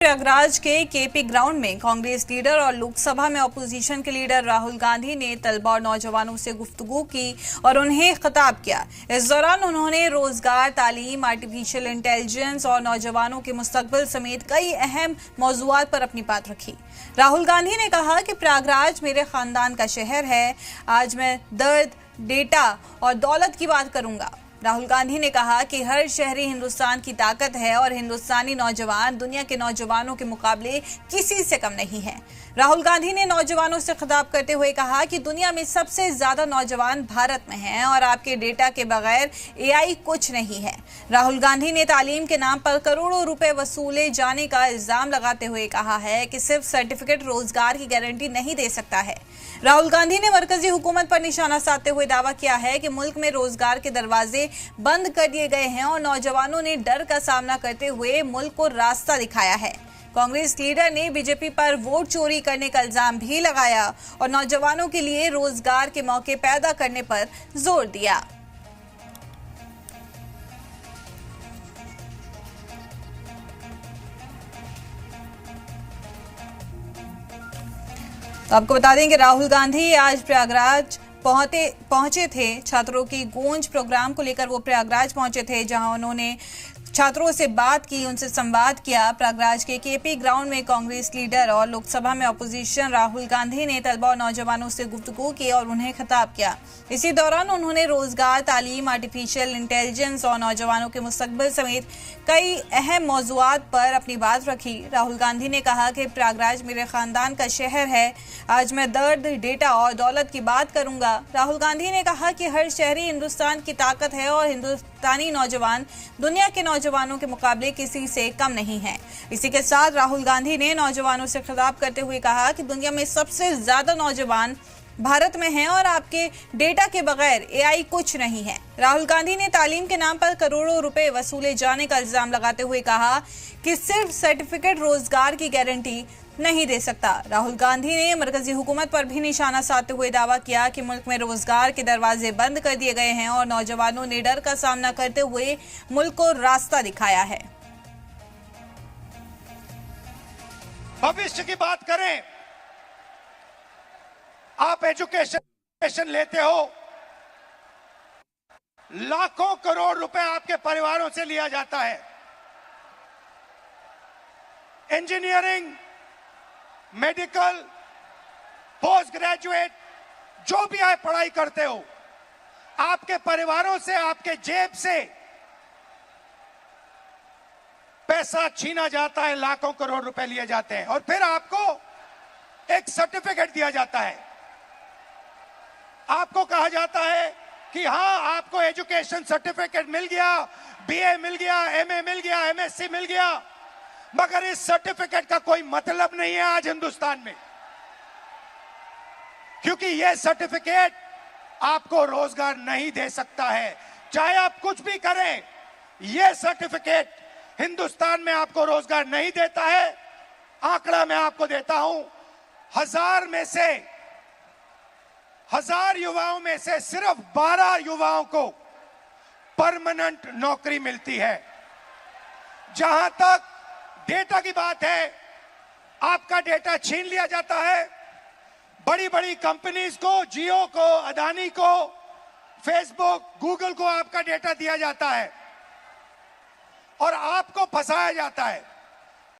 प्रयागराज के KP ground में Congress leader और लोकसभा में अपोजिशन के लीडर राहुल गांधी ने तलबा और नौजवानों से गुफ्तगू की और उन्हें खिताब किया। इस दौरान उन्होंने रोजगार, तालीम, आर्टिफिशियल इंटेलिजेंस और नौजवानों के मुस्तकबिल समेत कई अहम मौजूआत पर अपनी बात रखी। राहुल गांधी ने कहा कि प्रयागराज मेरे खानदान का शहर है। आज मैं दर्द, डेटा और दौलत की बात करूंगा। राहुल गांधी ने कहा कि हर शहरी हिंदुस्तान की ताकत है और हिंदुस्तानी नौजवान दुनिया के नौजवानों के मुकाबले किसी से कम नहीं है। राहुल गांधी ने नौजवानों से खिताब करते हुए कहा कि दुनिया में सबसे ज्यादा नौजवान भारत में हैं और आपके डेटा के बगैर एआई कुछ नहीं है। राहुल गांधी ने तालीम के नाम पर करोड़ों रुपए वसूले जाने का इल्जाम लगाते हुए कहा है कि सिर्फ सर्टिफिकेट रोजगार की गारंटी नहीं दे सकता है। राहुल गांधी ने मरकजी हुकूमत पर निशाना साधते हुए दावा किया है कि मुल्क में रोजगार के दरवाजे बंद कर दिए गए हैं और नौजवानों ने डर का सामना करते हुए मुल्क को रास्ता दिखाया है। कांग्रेस लीडर ने बीजेपी पर वोट चोरी करने का इल्जाम भी लगाया और नौजवानों के लिए रोजगार के मौके पैदा करने पर जोर दिया। तो आपको बता दें कि राहुल गांधी आज प्रयागराज पहुंचे थे। छात्रों की गूंज प्रोग्राम को लेकर वो प्रयागराज पहुंचे थे, जहां उन्होंने छात्रों से बात की, उनसे संवाद किया। प्रयागराज के केपी ग्राउंड में कांग्रेस लीडर और लोकसभा में अपोजिशन राहुल गांधी ने तलबा और नौजवानों से गुफ्तगू की और उन्हें खिताब किया। इसी दौरान उन्होंने रोजगार, तालीम, आर्टिफिशियल इंटेलिजेंस और नौजवानों के मुस्तकबिल समेत कई अहम मौजूआत पर अपनी बात रखी। राहुल गांधी ने कहा कि प्रयागराज मेरे खानदान का शहर है। आज मैं दर्द, डेटा और दौलत की बात करूंगा। राहुल गांधी ने कहा कि हर शहरी हिंदुस्तान की ताकत है और हिंदुस्तानी नौजवान दुनिया के नौजवानों के मुकाबले किसी से कम नहीं है। इसी के साथ राहुल गांधी ने नौजवानों से खिताब करते हुए कहा कि दुनिया में सबसे ज्यादा नौजवान भारत में हैं और आपके डेटा के बगैर एआई कुछ नहीं है। राहुल गांधी ने तालीम के नाम पर करोड़ों रुपए वसूले जाने का इल्जाम लगाते हुए कहा कि सिर्फ सर्टिफिकेट रोजगार की गारंटी नहीं दे सकता। राहुल गांधी ने मरकजी हुकूमत पर भी निशाना साधते हुए दावा किया कि मुल्क में रोजगार के दरवाजे बंद कर दिए गए हैं और नौजवानों ने डर का सामना करते हुए मुल्क को रास्ता दिखाया है। भविष्य की बात करें, आप एजुकेशन लेते हो, लाखों करोड़ रुपए आपके परिवारों से लिया जाता है। इंजीनियरिंग, मेडिकल, पोस्ट ग्रेजुएट, जो भी आप पढ़ाई करते हो, आपके परिवारों से, आपके जेब से पैसा छीना जाता है, लाखों करोड़ रुपए लिए जाते हैं और फिर आपको एक सर्टिफिकेट दिया जाता है। आपको कहा जाता है कि हाँ, आपको एजुकेशन सर्टिफिकेट मिल गया, बीए मिल गया, एमए मिल गया, एमएससी मिल गया, मगर इस सर्टिफिकेट का कोई मतलब नहीं है आज हिंदुस्तान में, क्योंकि यह सर्टिफिकेट आपको रोजगार नहीं दे सकता है। चाहे आप कुछ भी करें, यह सर्टिफिकेट हिंदुस्तान में आपको रोजगार नहीं देता है। आंकड़ा मैं आपको देता हूं, 1000 युवाओं में से सिर्फ 12 युवाओं को परमानेंट नौकरी मिलती है। जहां तक डेटा की बात है, आपका डेटा छीन लिया जाता है। बड़ी बड़ी कंपनीज को, जियो को, अदानी को, फेसबुक, गूगल को आपका डेटा दिया जाता है और आपको फंसाया जाता है।